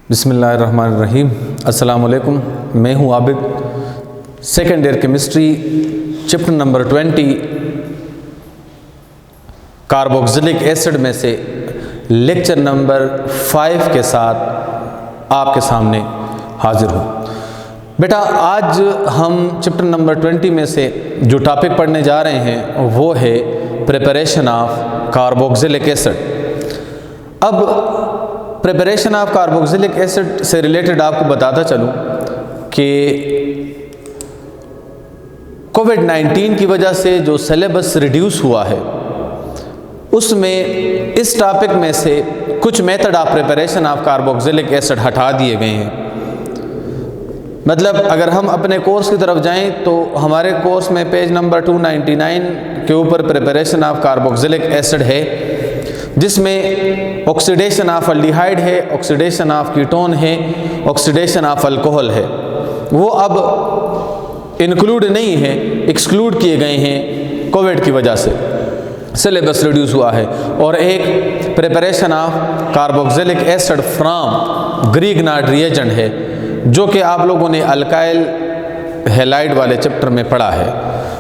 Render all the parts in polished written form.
बिस्मिल्लाहिर्रहमानिर्रहीम। अस्सलाम वालेकुम। मैं हूँ Abid. Second year chemistry chapter number 20 carboxylic acid में से लेक्चर नंबर 5 के साथ आपके सामने हाजिर हूँ। बेटा, आज हम चैप्टर नंबर 20 में से जो टॉपिक पढ़ने जा रहे हैं वो है प्रिपरेशन ऑफ कार्बोक्सिलिक एसिड। अब प्रिपरेशन ऑफ कार्बोक्सिलिक एसिड से रिलेटेड आपको बताता चलूँ कि कोविड-19 की वजह से जो सिलेबस रिड्यूस हुआ है उसमें इस टॉपिक में से कुछ method of preparation of carboxylic acid हटा दिए गए हैं। मतलब अगर हम अपने कोर्स की तरफ जाएं तो हमारे कोर्स में पेज नंबर 299 के ऊपर प्रिपरेशन ऑफ कार्बोक्सिलिक एसिड है, जिसमें ऑक्सीडेशन ऑफ अल्डिहाइड है, ऑक्सीडेशन ऑफ कीटोन है, ऑक्सीडेशन ऑफ अल्कोहल है। वो अब इंक्लूड नहीं है, एक्सक्लूड किए गए हैं कोविड की वजह से, सिलेबस रिड्यूस हुआ है। और एक preparation of carboxylic acid from Grignard reagent है, जो कि आप लोगों ने अल्काइल हैलाइड वाले चैप्टर में पढ़ा है।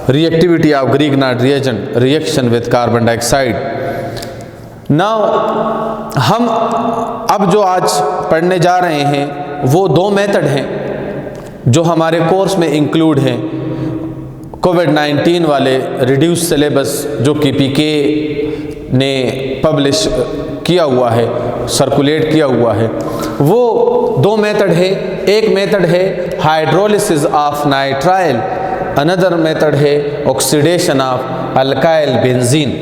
Reactivity of Grignard reagent, reaction with carbon dioxide. Now हम अब जो आज पढ़ने जा रहे हैं वो दो मेथड हैं जो हमारे कोर्स में इंक्लूड हैं। कोविड-19 वाले रिड्यूस सिलेबस जो कि पीके ने पब्लिश किया हुआ है, सर्कुलेट किया हुआ है, वो दो मेथड है। एक मेथड है hydrolysis of nitrile, another method है ऑक्सीडेशन ऑफ अल्काइल बेंजीन।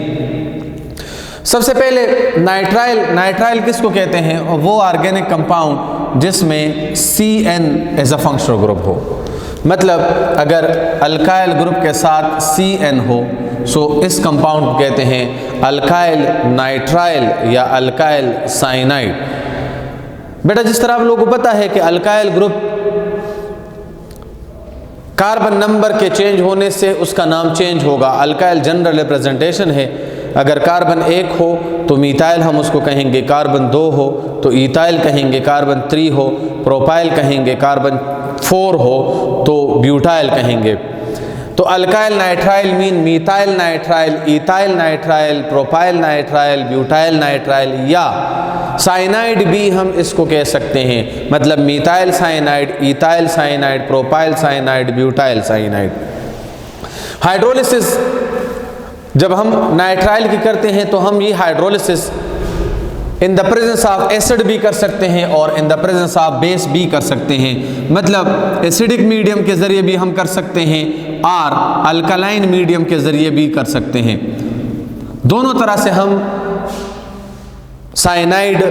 सबसे पहले नाइट्राइल किसको कहते हैं? वो ऑर्गेनिक कंपाउंड जिसमें CN as a functional group हो। मतलब अगर अल्काइल ग्रुप के साथ CN हो सो इस कंपाउंड को कहते हैं अल्काइल नाइट्राइल या अल्काइल साइनाइड। बेटा, जिस तरह आप लोगों को पता है कि अल्काइल ग्रुप कार्बन नंबर के चेंज होने से उसका नाम चेंज होगा। अल्काइल जनरल रिप्रेजेंटेशन है। अगर कार्बन 1 हो तो मीथाइल हम उसको कहेंगे, कार्बन 2 हो तो ईथाइल कहेंगे, कार्बन 3 हो प्रोपाइल कहेंगे, कार्बन 4 हो तो ब्यूटाइल कहेंगे। तो alkyl nitrile mean methyl nitrile, ethyl nitrile, propyl nitrile, butyl nitrile, या साइनाइड भी हम इसको कह सकते हैं। मतलब methyl cyanide, ethyl cyanide, propyl cyanide, butyl cyanide. Hydrolysis जब हम नाइट्राइल की करते हैं तो हम ये hydrolysis in the presence of acid भी कर सकते हैं और इन द प्रेजेंस ऑफ बेस भी कर सकते हैं। मतलब एसिडिक मीडियम के ज़रिए भी हम कर सकते हैं और अल्कलाइन मीडियम के ज़रिए भी कर सकते हैं। दोनों तरह से हम साइनाइड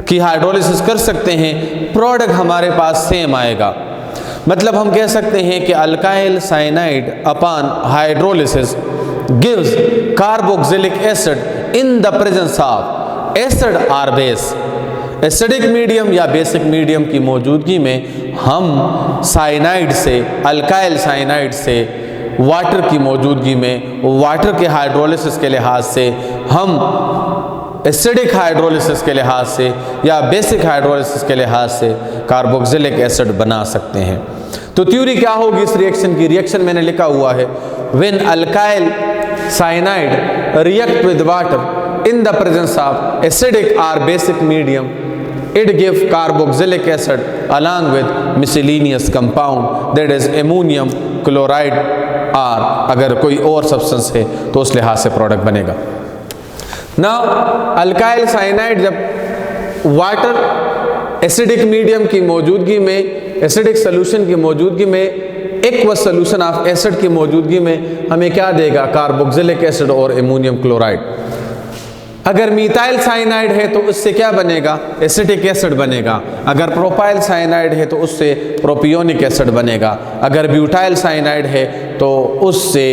की हाइड्रोलिसिस कर सकते हैं। प्रोडक्ट हमारे पास सेम आएगा। मतलब हम कह सकते हैं कि alkyl cyanide upon hydrolysis gives carboxylic acid in the presence of acid or base। Acidic medium या बेसिक मीडियम की मौजूदगी में हम साइनाइड से, अल्काइल साइनाइड से, वाटर की मौजूदगी में, वाटर के हाइड्रोलिसिस के लिहाज से, हम एसिडिक हाइड्रोलिसिस के लिहाज से या बेसिक हाइड्रोलिसिस के लिहाज से कार्बोक्सिलिक एसिड बना सकते हैं। तो थ्योरी क्या होगी इस रिएक्शन की? रिएक्शन मैंने लिखा हुआ है, when alkyl cyanide react with water in the presence of acidic और basic medium, it give carboxylic acid along with miscellaneous compound that is ammonium chloride, और अगर कोई और सब्सटेंस है तो उस लिहाज से प्रोडक्ट बनेगा। नाउ अल्काइल साइनाइड जब वाटर एसिडिक मीडियम की मौजूदगी में, एसिडिक सोल्यूशन की मौजूदगी में, एक्वस सोल्यूशन ऑफ एसिड की मौजूदगी में हमें क्या देगा? कार्बोक्सिलिक एसिड और अमोनियम क्लोराइड। अगर मीथाइल साइनाइड है तो उससे क्या बनेगा? एसिटिक एसिड बनेगा। अगर प्रोपाइल साइनाइड है तो उससे प्रोपियोनिक एसिड बनेगा। अगर ब्यूटाइल साइनाइड है तो उससे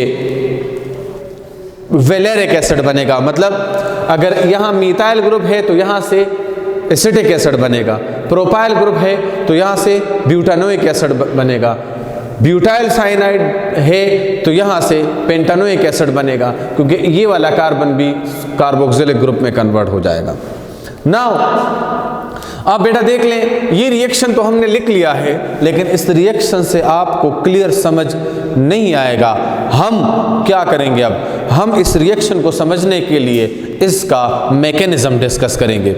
वेलेरिक एसिड बनेगा। मतलब अगर यहाँ मीथाइल ग्रुप है तो यहाँ से एसिटिक एसिड बनेगा, प्रोपाइल ग्रुप है तो यहाँ से ब्यूटानोइक एसिड बनेगा, ब्यूटाइल साइनाइड है तो यहाँ से पेंटानोइक एसिड बनेगा, क्योंकि ये वाला कार्बन भी कार्बोक्सिलिक ग्रुप में कन्वर्ट हो जाएगा। नाउ अब बेटा देख लें, ये रिएक्शन तो हमने लिख लिया है, लेकिन इस रिएक्शन से आपको क्लियर समझ नहीं आएगा। हम क्या करेंगे, अब हम इस रिएक्शन को समझने के लिए इसका मैकेनिज्म डिस्कस करेंगे।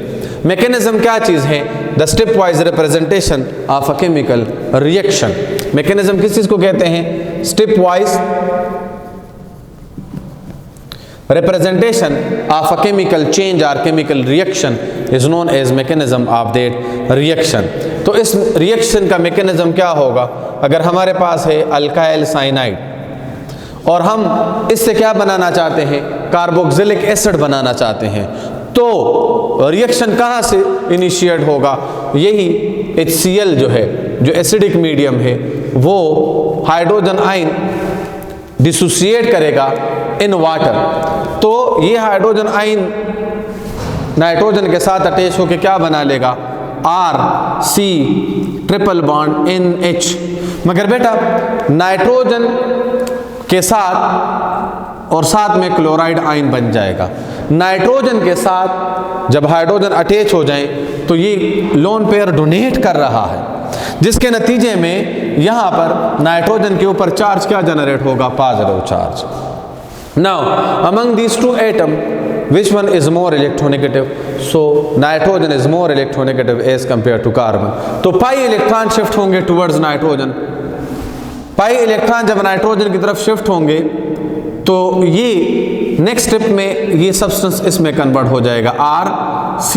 मैकेनिज्म क्या चीज़ है? The step wise representation of a chemical reaction. Mechanism किस चीज़ को कहते हैं? Step wise representation of a chemical change or chemical reaction is known as mechanism of that reaction। तो इस रिएक्शन का मैकेनिज्म क्या होगा? अगर हमारे पास है अल्काइल साइनाइड और हम इससे क्या बनाना चाहते हैं? कार्बोक्सिलिक एसिड बनाना चाहते हैं, तो रिएक्शन कहाँ से इनिशिएट होगा? यही HCl जो है, जो एसिडिक मीडियम है, वो हाइड्रोजन आयन डिसोसिएट करेगा इन वाटर। तो ये हाइड्रोजन आयन नाइट्रोजन के साथ अटैच होकर क्या बना लेगा? RC triple bond NH। मगर बेटा नाइट्रोजन के साथ और साथ में क्लोराइड आयन बन जाएगा। नाइट्रोजन के साथ जब हाइड्रोजन अटैच हो जाए तो ये लोन पेयर डोनेट कर रहा है, जिसके नतीजे में यहाँ पर नाइट्रोजन के ऊपर चार्ज क्या जनरेट होगा? Positive charge. Now, among these two atoms, which one is more electronegative? So, nitrogen is more electronegative as compared to carbon. तो पाई इलेक्ट्रॉन शिफ्ट होंगे टुवर्ड्स नाइट्रोजन। पाई इलेक्ट्रॉन जब nitrogen की तरफ shift होंगे तो ये next step में ये सब्सटेंस इसमें कन्वर्ट हो जाएगा, RC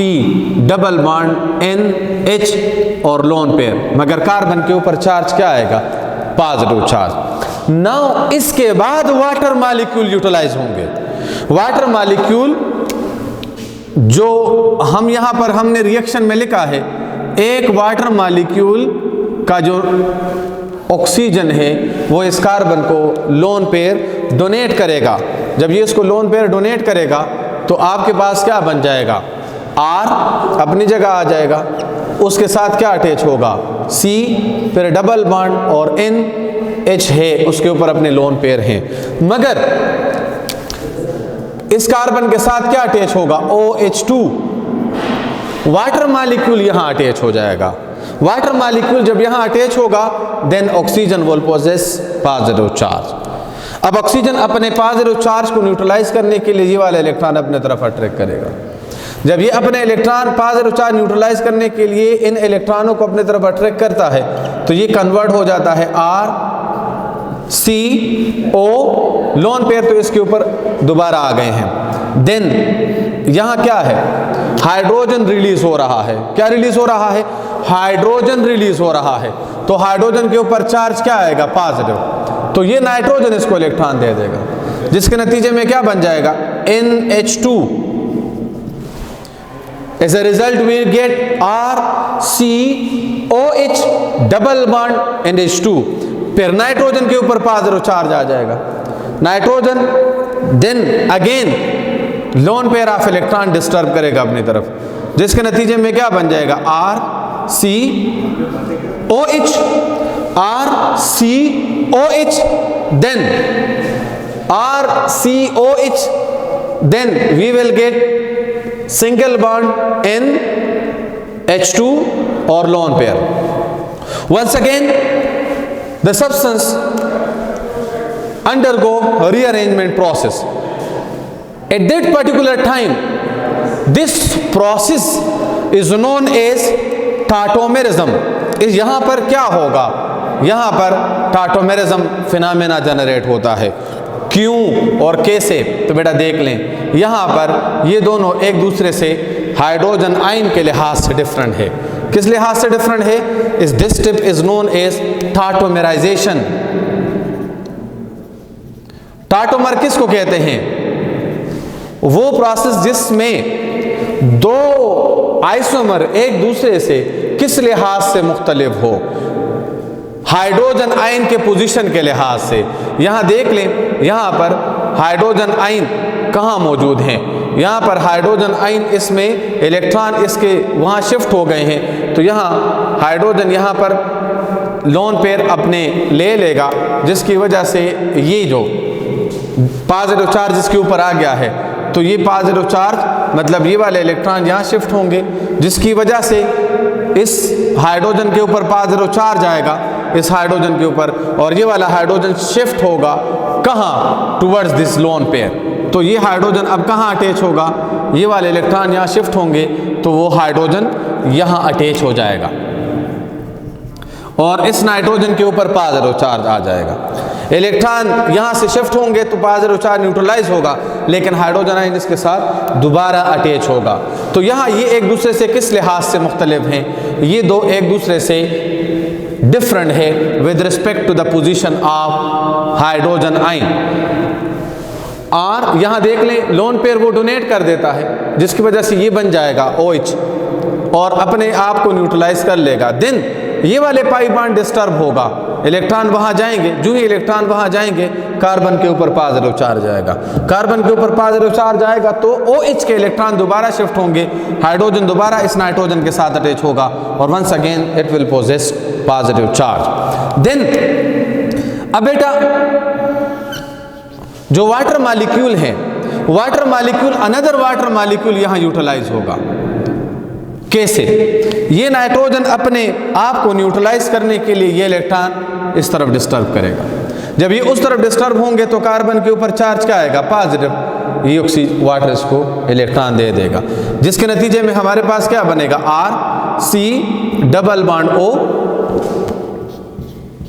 डबल बॉन्ड NH और लोन पेयर। मगर कार्बन के ऊपर चार्ज क्या आएगा? Positive charge. नाउ इसके बाद वाटर मॉलिक्यूल यूटिलाइज होंगे। वाटर मॉलिक्यूल जो हम यहां पर हमने रिएक्शन में लिखा है, एक वाटर मॉलिक्यूल का जो ऑक्सीजन है वो इस कार्बन को लोन पेयर डोनेट करेगा। जब ये इसको लोन पेयर डोनेट करेगा तो आपके पास क्या बन जाएगा? R अपनी जगह आ जाएगा, उसके साथ क्या अटैच होगा? C, फिर डबल बॉन्ड और NH है, उसके ऊपर अपने लोन पेयर हैं। मगर इस कार्बन के साथ क्या अटैच होगा? OH2। वाटर मॉलिक्यूल यहां अटैच हो जाएगा। वाटर मॉलिक्यूल जब यहां अटैच होगा then oxygen will possess positive charge. अब ऑक्सीजन अपने पॉजिटिव चार्ज को न्यूट्रलाइज करने के लिए ये वाला इलेक्ट्रॉन अपने तरफ अट्रैक्ट करेगा। जब ये अपने इलेक्ट्रॉन पॉजिटिव चार्ज न्यूट्रलाइज करने के लिए इन इलेक्ट्रॉनों को अपने तरफ अट्रैक्ट करता है तो ये कन्वर्ट हो जाता है RCO लोन पेयर, तो इसके ऊपर दोबारा आ गए हैं। देन यहाँ क्या है? हाइड्रोजन रिलीज हो रहा है। क्या रिलीज हो रहा है? हाइड्रोजन रिलीज हो रहा है। तो हाइड्रोजन के ऊपर चार्ज क्या आएगा? पॉजिटिव। तो ये नाइट्रोजन इसको इलेक्ट्रॉन दे देगा, जिसके नतीजे में क्या बन जाएगा? NH2। As a result we get RCOH double bond NH2। फिर नाइट्रोजन के ऊपर पॉजिटिव चार्ज आ जाएगा। Nitrogen then again lone pair of electron disturb करेगा अपनी तरफ, जिसके नतीजे में क्या बन जाएगा? RCOH RCOH then RCOH then we will get single bond NH2 और lone pair. Once again the substance undergo rearrangement process. At that particular time this process is known as tautomerism। इस यहाँ पर क्या होगा? यहाँ पर tautomerism फिनोमेना जनरेट होता है। क्यों और कैसे? तो बेटा देख लें, यहाँ पर ये दोनों एक दूसरे से हाइड्रोजन आयन के लिहाज से डिफरेंट है। किस लिहाज से डिफरेंट है? इस this step is known as tautomerization. Tautomer किसको कहते हैं? वो प्रोसेस जिसमें दो आइसोमर एक दूसरे से किस लिहाज से मुख्तलिफ हो? हाइड्रोजन आयन के पोजीशन के लिहाज से। यहां देख लें, यहां पर हाइड्रोजन आयन कहां मौजूद हैं? यहां पर हाइड्रोजन आयन इसमें इलेक्ट्रॉन इसके वहां शिफ्ट हो गए हैं, तो यहां हाइड्रोजन यहां पर लोन पेयर अपने ले लेगा, जिसकी वजह से ये जो पॉजिटिव चार्ज इसके ऊपर आ गया है, तो ये पॉजिटिव चार्ज मतलब ये वाले इलेक्ट्रॉन यहाँ शिफ्ट होंगे, जिसकी वजह से इस हाइड्रोजन के ऊपर पॉजिटिव चार्ज आएगा इस हाइड्रोजन के ऊपर, और ये वाला हाइड्रोजन शिफ्ट होगा कहाँ, टुवर्ड्स दिस लोन पेयर। तो ये हाइड्रोजन अब कहाँ अटैच होगा, ये वाले इलेक्ट्रॉन यहाँ शिफ्ट होंगे तो वो हाइड्रोजन यहाँ अटैच हो जाएगा और इस नाइट्रोजन के ऊपर पॉजिटिव चार्ज आ जाएगा। इलेक्ट्रॉन यहाँ से शिफ्ट होंगे तो पॉजिटिव चार्ज न्यूट्रलाइज होगा, लेकिन हाइड्रोजन आयन इसके साथ दोबारा अटैच होगा। तो यहाँ ये एक दूसरे से किस लिहाज से मुख्तलिफ हैं, ये दो एक दूसरे से डिफरेंट है with respect to the position of hydrogen ion. और यहाँ देख लें लोन पेयर वो डोनेट कर देता है, जिसकी वजह से ये बन जाएगा OH और अपने आप को न्यूट्रलाइज कर लेगा। देन ये वाले पाई बॉन्ड डिस्टर्ब होगा, इलेक्ट्रॉन वहाँ जाएंगे, जो ही इलेक्ट्रॉन वहाँ जाएंगे कार्बन के ऊपर पॉजिटिव चार्ज आएगा, कार्बन के ऊपर पॉजिटिव चार्ज आएगा तो OH के इलेक्ट्रॉन दोबारा शिफ्ट होंगे, हाइड्रोजन दोबारा इस नाइट्रोजन के साथ अटैच होगा और once again it will possess positive charge. Then अब बेटा जो वाटर मॉलिक्यूल है, water molecule another water molecule यहाँ यूटिलाइज होगा। कैसे, ये नाइट्रोजन अपने आप को न्यूट्रलाइज करने के लिए ये इलेक्ट्रॉन इस तरफ डिस्टर्ब करेगा, जब ये उस तरफ डिस्टर्ब होंगे तो कार्बन के ऊपर चार्ज क्या आएगा, पॉजिटिव, ये ऑक्सीजन वाटर इसको इलेक्ट्रॉन दे देगा, जिसके नतीजे में हमारे पास क्या बनेगा, R double bond O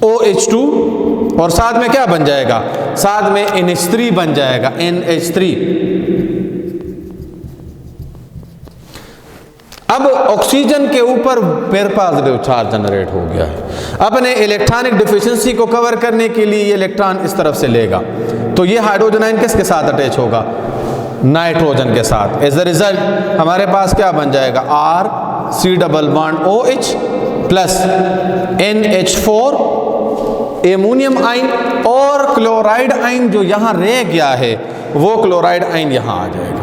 OH2 और साथ में क्या बन जाएगा, साथ में NH3 बन जाएगा, NH3। अब ऑक्सीजन के ऊपर फिर पॉजिटिव चार्ज जनरेट हो गया है, अपने इलेक्ट्रॉनिक डिफिशिएंसी को कवर करने के लिए ये इलेक्ट्रॉन इस तरफ से लेगा, तो ये हाइड्रोजन आयन किसके साथ अटैच होगा, नाइट्रोजन के साथ। एज अ रिजल्ट हमारे पास क्या बन जाएगा, R C double bond OH plus NH4 ammonium ion और क्लोराइड आयन जो यहाँ रह गया है वो क्लोराइड आयन यहाँ आ जाएगा।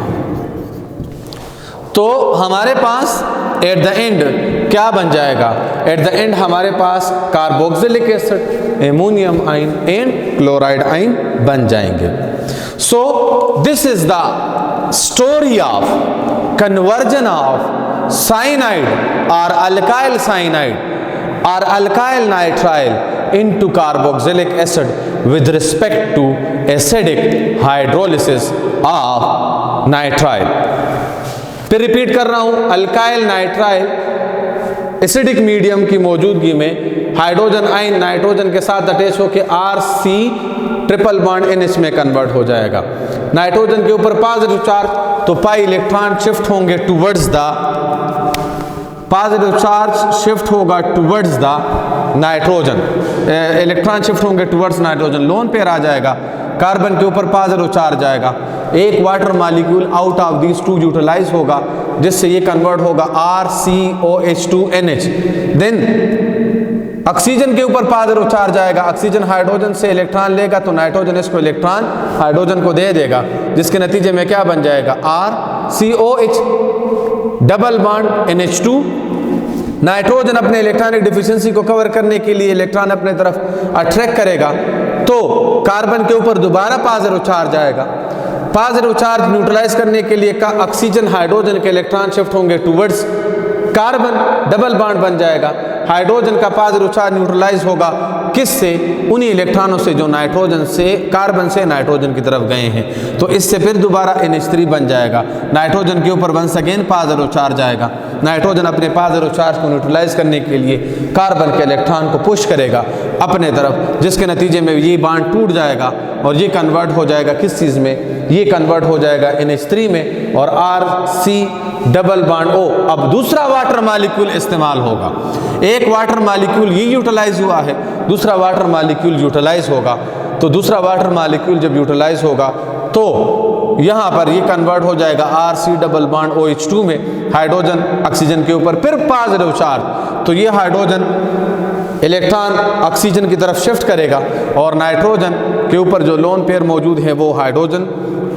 तो हमारे पास एट द एंड क्या बन जाएगा, एट द एंड हमारे पास carboxylic acid, ammonium ion and chloride ion बन जाएंगे। So this is the story of conversion of cyanide और alkyl cyanide or alkyl nitrile into carboxylic acid with respect to acidic hydrolysis of nitrile। फिर repeat कर रहा हूं, alkyl nitrile acidic medium की मौजूदगी में हाइड्रोजन आयन नाइट्रोजन के साथ अटैच होकर RC ट्रिपल बॉन्ड NH में कन्वर्ट हो जाएगा। नाइट्रोजन के ऊपर पॉजिटिव चार्ज तो पाई इलेक्ट्रॉन शिफ्ट होंगे towards the positive charge shift होगा towards the nitrogen, electron shift होंगे टुवर्ड्स नाइट्रोजन, लोन पेयर आ जाएगा, कार्बन के ऊपर पॉजिटिव चार्ज आएगा, एक water molecule out of these two utilize होगा, जिससे ये कन्वर्ट होगा RCOH2NH। देन ऑक्सीजन के ऊपर पॉजिटिव चार्ज आएगा, ऑक्सीजन हाइड्रोजन से इलेक्ट्रॉन लेगा तो नाइट्रोजन इसको इलेक्ट्रॉन हाइड्रोजन को दे देगा, जिसके नतीजे में क्या बन जाएगा, RCOH double bond NH2। Nitrogen अपने इलेक्ट्रॉनिक डिफिशिएंसी को कवर करने के लिए इलेक्ट्रॉन अपने तरफ अट्रैक्ट करेगा तो कार्बन के ऊपर दोबारा पॉजिटिव चार्ज आएगा, पॉजिटिव चार्ज न्यूट्रलाइज करने के लिए ऑक्सीजन हाइड्रोजन के इलेक्ट्रॉन शिफ्ट होंगे टुवर्ड्स कार्बन, डबल बॉन्ड बन जाएगा, हाइड्रोजन का पॉजिटिव चार्ज न्यूट्रलाइज होगा किससे, उन्हीं इलेक्ट्रॉनों से जो नाइट्रोजन से कार्बन से नाइट्रोजन की तरफ गए हैं, तो इससे फिर दोबारा NH3 बन जाएगा, नाइट्रोजन के ऊपर वंस अगेन पॉजिटिव चार्ज आएगा, नाइट्रोजन अपने पॉजिटिव चार्ज को न्यूट्रलाइज करने के लिए कार्बन के इलेक्ट्रॉन को पुश करेगा अपने तरफ, जिसके नतीजे में ये बॉन्ड टूट जाएगा और ये कन्वर्ट हो जाएगा किस चीज़ में, ये कन्वर्ट हो जाएगा NH3 में और RC डबल बॉन्ड O। अब दूसरा वाटर मॉलिक्यूल इस्तेमाल होगा, एक वाटर मॉलिक्यूल ये यूटिलाइज हुआ है, दूसरा वाटर मॉलिक्यूल यूटिलाइज होगा, तो दूसरा वाटर मॉलिक्यूल जब यूटिलाइज होगा तो यहाँ पर ये कन्वर्ट हो जाएगा RC डबल बॉन्ड OH2 में, हाइड्रोजन ऑक्सीजन के ऊपर फिर पॉजिटिव चार्ज, तो ये हाइड्रोजन इलेक्ट्रॉन ऑक्सीजन की तरफ शिफ्ट करेगा और नाइट्रोजन के ऊपर जो लोन पेयर मौजूद है वो हाइड्रोजन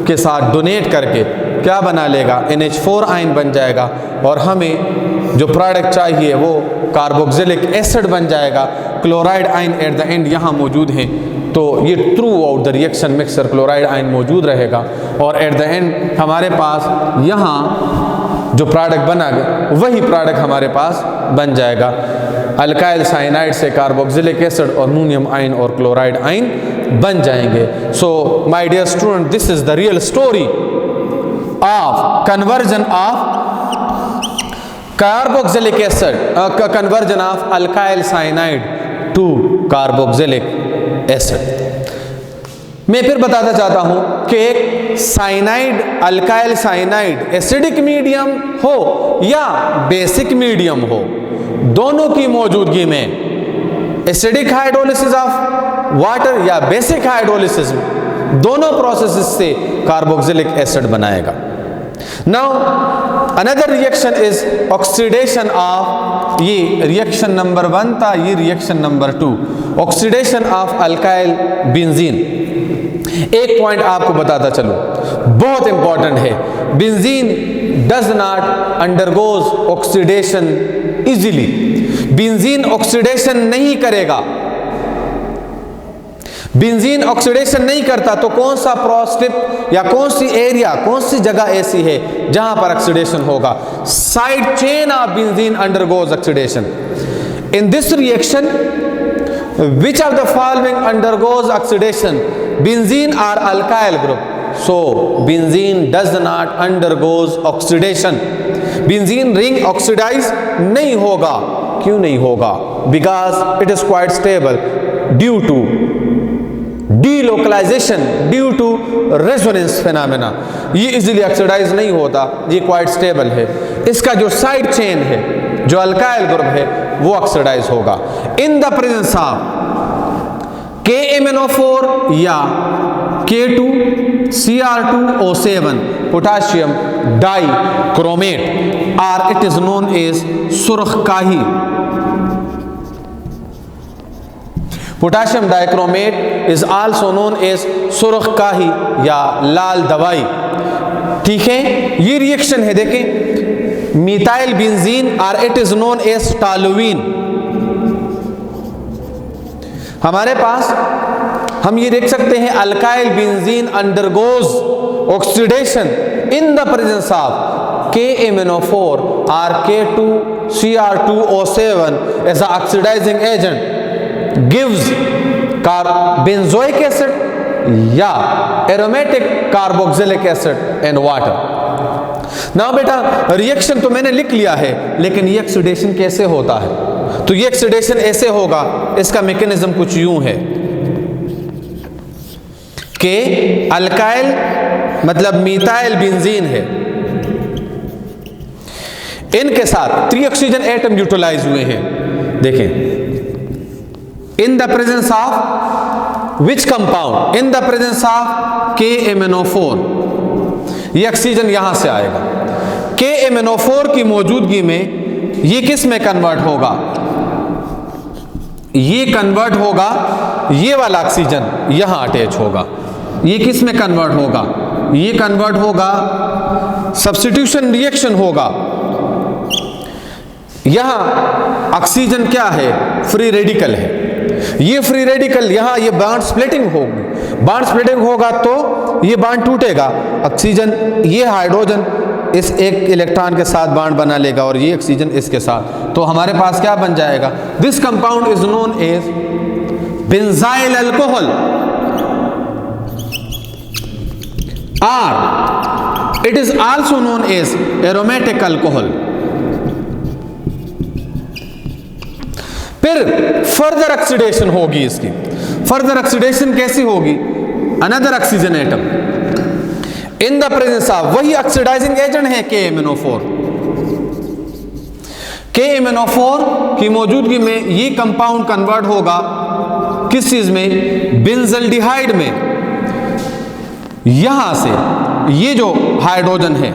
के साथ डोनेट करके क्या बना लेगा, NH4 आयन बन जाएगा और हमें जो प्रोडक्ट चाहिए वो कार्बोक्सिलिक एसिड बन जाएगा। Chloride ion eight the and यहाँ मौजूद हैं तो ये through out the reaction mixture chloride ion मौजूद रहेगा और एट द एंड हमारे पास यहाँ जो प्रोडक्ट बना वही प्रोडक्ट हमारे पास बन जाएगा। अल्काइल साइनाइड से कार्बोक्सिलिक एसिड और अमोनियम आयन और क्लोराइड आयन बन जाएंगे। So my dear student, this is the real story of conversion of carboxylic acid, conversion of alkyl cyanide to carboxylic acid. मैं फिर बताना चाहता हूं कि एक cyanide, alkyl cyanide acidic medium हो या बेसिक मीडियम हो, दोनों की मौजूदगी में एसिडिक हाइड्रोलिसिस ऑफ वाटर या बेसिक हाइड्रोलिसिस, दोनों प्रोसेसेस से कार्बोक्सिलिक एसिड बनाएगा। Now another reaction is oxidation of, ये रिएक्शन नंबर 1 था, ये reaction number 2, oxidation of alkyl benzene. एक पॉइंट आपको बताता चलो, बहुत इंपॉर्टेंट है, benzene does not undergoes oxidation easily. Benzene oxidation नहीं करेगा, बेंजीन ऑक्सीडेशन नहीं करता, तो कौन सा प्रोस्टिप या कौन सी एरिया, कौन सी जगह ऐसी है जहां पर ऑक्सीडेशन होगा? Side chain of benzene undergoes oxidation. In this reaction which of the following undergoes oxidation? Benzene or alkyl group? So benzene does not undergoes oxidation. Benzene ring oxidize नहीं होगा। क्यों नहीं होगा? Because it is quite stable due to delocalization, due to resonance phenomena। ये easily oxidize नहीं होता, ये quite stable है। इसका जो साइड चेन है, जो अल्काइल ग्रुप है, वो ऑक्सीडाइज होगा इन द प्रेजेंस ऑफ KMnO4 या K2Cr2O7 पोटाशियम डाइक्रोमेट, और इट इज नोन एज सुर्खकाही। Potassium dichromate is also known as सुर्खकाही या लाल दवाई। ठीक है, ये रिएक्शन है, देखें, मिथाइल बेंजीन और it is known as toluene. हमारे पास हम ये देख सकते हैं, alkyl benzene undergoes oxidation in the presence of KMnO4 और K2Cr2O7 as a oxidizing agent gives benzoic acid या aromatic carboxylic acid and water. ना बेटा, रिएक्शन तो मैंने लिख लिया है, लेकिन ये ऑक्सीडेशन कैसे होता है? तो ये ऑक्सीडेशन ऐसे होगा, इसका मैकेनिज्म कुछ यूं है कि अल्काइल मतलब मिथाइल बेंजीन है, इनके साथ 3 ऑक्सीजन एटम यूटिलाइज हुए हैं। देखें, इन the presence of which compound? In the presence of KMnO4, ये ऑक्सीजन यहां से आएगा। KMnO4 की मौजूदगी में ये किस में कन्वर्ट होगा? ये कन्वर्ट होगा, ये वाला ऑक्सीजन यहां अटैच होगा। ये किस में कन्वर्ट होगा? ये कन्वर्ट होगा, सब्स्टिट्यूशन रिएक्शन होगा। यहां ऑक्सीजन क्या है? फ्री रेडिकल है। ये फ्री रेडिकल यहां, ये बॉन्ड स्प्लिटिंग होगी, बॉन्ड स्प्लिटिंग होगा तो ये बॉन्ड टूटेगा, ऑक्सीजन, ये हाइड्रोजन इस एक इलेक्ट्रॉन के साथ बॉन्ड बना लेगा और ये ऑक्सीजन इसके साथ, तो हमारे पास क्या बन जाएगा? This compound is known as benzyl alcohol, और it is also known as aromatic alcohol. फिर फर्दर ऑक्सीडेशन होगी इसकी। फर्दर ऑक्सीडेशन कैसी होगी? Another oxygen atom in the presence of, वही ऑक्सीडाइजिंग एजेंट है KMnO4। KMnO4 की मौजूदगी में ये कंपाउंड कन्वर्ट होगा किस चीज में? बेंजल्डिहाइड में। यहां से ये जो हाइड्रोजन है,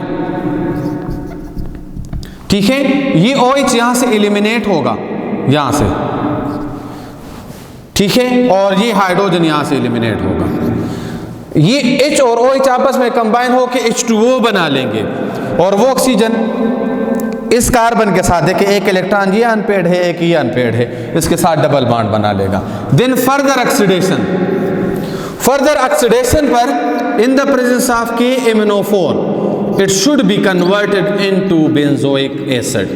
ठीक है, ये OH यहां से एलिमिनेट होगा, यहां से, ठीक है, और ये हाइड्रोजन यहां से एलिमिनेट होगा। ये H और OH आपस में कंबाइन होकर H2O बना लेंगे और वो ऑक्सीजन इस कार्बन के साथ, देखिए एक इलेक्ट्रॉन ये अनपेड है, एक ये अनपेड है, इसके साथ डबल बॉन्ड बना लेगा। Then further oxidation further oxidation पर इन द प्रेजेंस ऑफ के इम्यूनोफोन it should be converted into benzoic acid.